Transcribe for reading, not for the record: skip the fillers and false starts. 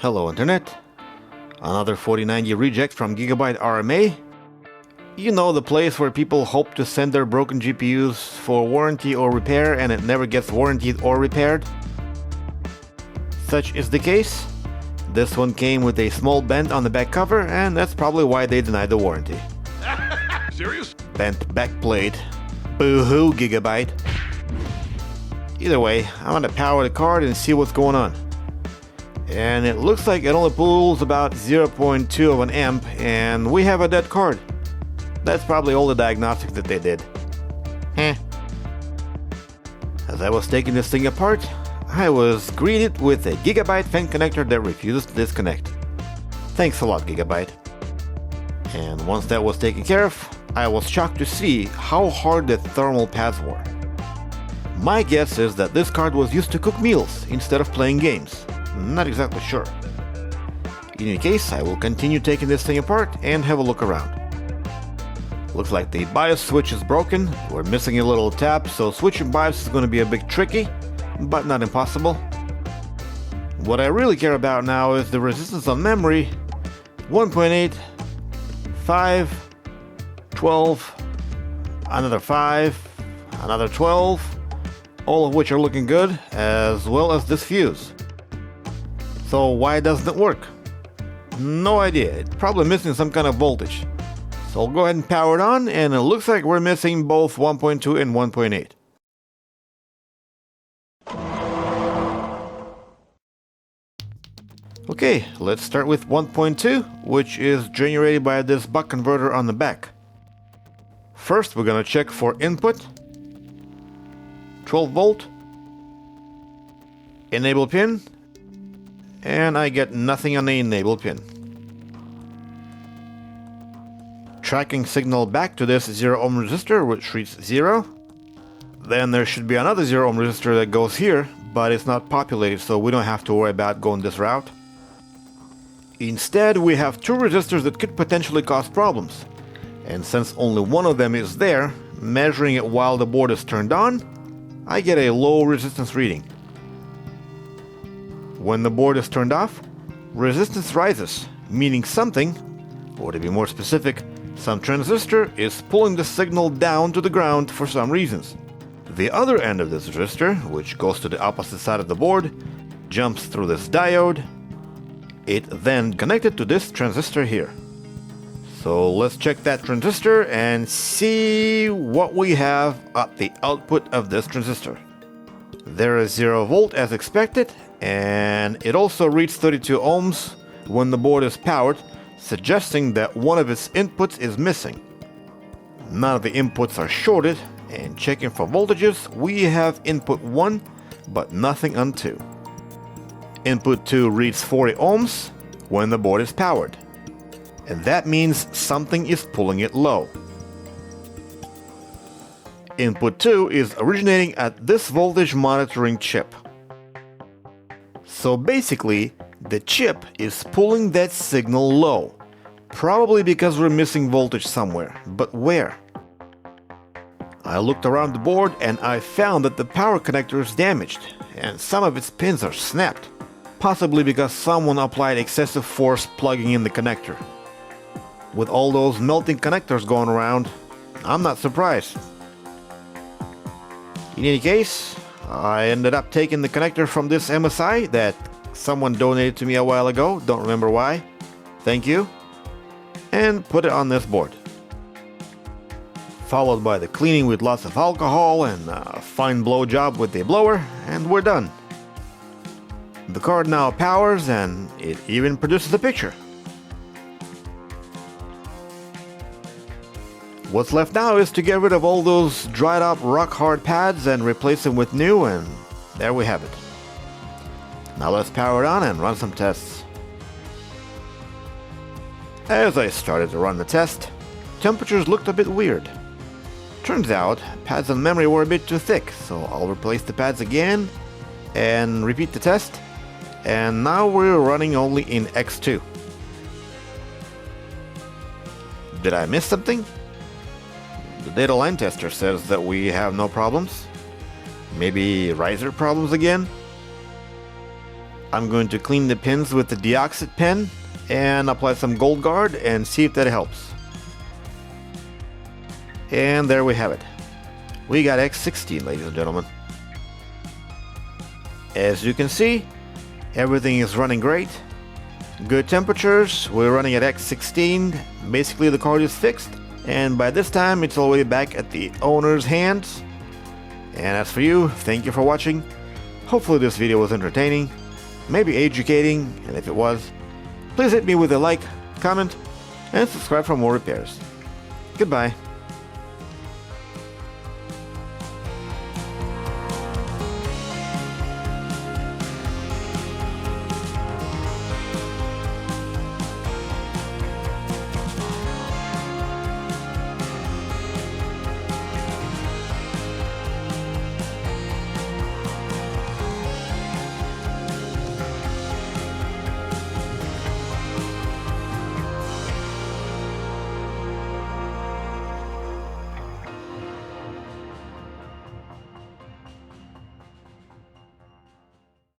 Hello Internet, another 4090 reject from GIgabyte RMA. You know, the place where people hope to send their broken GPUs for warranty or repair and it never gets warranted or repaired? Such is the case. This one came with a small bend on the back cover, and that's probably why they denied the warranty. Serious? Bent back plate. Boo-hoo, GIgabyte. Either way, I'm gonna power the card and see what's going on. And it looks like it only pulls about 0.2 of an amp, and we have a dead card. That's probably all the diagnostic that they did. Heh. As I was taking this thing apart, I was greeted with a GIgabyte fan connector that refuses to disconnect. Thanks a lot, GIgabyte. And once that was taken care of, I was shocked to see how hard the thermal pads were. My guess is that this card was used to cook meals instead of playing games. Not exactly sure. In any case, I will continue taking this thing apart and have a look around. Looks like the BIOS switch is broken. We're missing a little tab, so switching BIOS is going to be a bit tricky, but not impossible. What I really care about now is the resistance on memory. 1.8, 5, 12, another 5, another 12, all of which are looking good, as well as this fuse. So why doesn't it work? No idea. It's probably missing some kind of voltage. So I'll go ahead and power it on, and it looks like we're missing both 1.2 and 1.8. Okay, let's start with 1.2, which is generated by this buck converter on the back. First, we're gonna check for input, 12 volt, enable pin, and I get nothing on the enable pin. Tracking signal back to this 0 ohm resistor, which reads 0. Then there should be another 0 ohm resistor that goes here, but it's not populated, so we don't have to worry about going this route. Instead, we have two resistors that could potentially cause problems. And since only one of them is there, measuring it while the board is turned on, I get a low resistance reading. When the board is turned off, resistance rises, meaning something, or to be more specific, some transistor is pulling the signal down to the ground for some reasons. The other end of this resistor, which goes to the opposite side of the board, jumps through this diode. It then connected to this transistor here. So let's check that transistor and see what we have at the output of this transistor. There is 0 volt as expected, and it also reads 32 ohms when the board is powered, suggesting that one of its inputs is missing. None of the inputs are shorted, and checking for voltages, we have input 1, but nothing on 2. Input 2 reads 40 ohms when the board is powered, and that means something is pulling it low. Input 2 is originating at this voltage monitoring chip. So basically, the chip is pulling that signal low, probably because we're missing voltage somewhere, but where? I looked around the board and I found that the power connector is damaged, and some of its pins are snapped, possibly because someone applied excessive force plugging in the connector. With all those melting connectors going around, I'm not surprised. In any case, I ended up taking the connector from this MSI that someone donated to me a while ago, don't remember why, thank you, and put it on this board. Followed by the cleaning with lots of alcohol and a fine blow job with the blower, and we're done. The card now powers, and it even produces a picture. What's left now is to get rid of all those dried up rock hard pads and replace them with new, and there we have it. Now let's power it on and run some tests. As I started to run the test, temperatures looked a bit weird. Turns out, pads and memory were a bit too thick, so I'll replace the pads again and repeat the test, and now we're running only in X2. Did I miss something? The data line tester says that we have no problems. Maybe riser problems again? I'm going to clean the pins with the deoxit pen and apply some Gold Guard and see if that helps. And there we have it. We got X16, ladies and gentlemen. As you can see, everything is running great. Good temperatures, we're running at X16. Basically the card is fixed, and by this time it's already back at the owner's hands. And as for you, thank you for watching. Hopefully this video was entertaining, maybe educating, and if it was, please hit me with a like, comment, and subscribe for more repairs. Goodbye.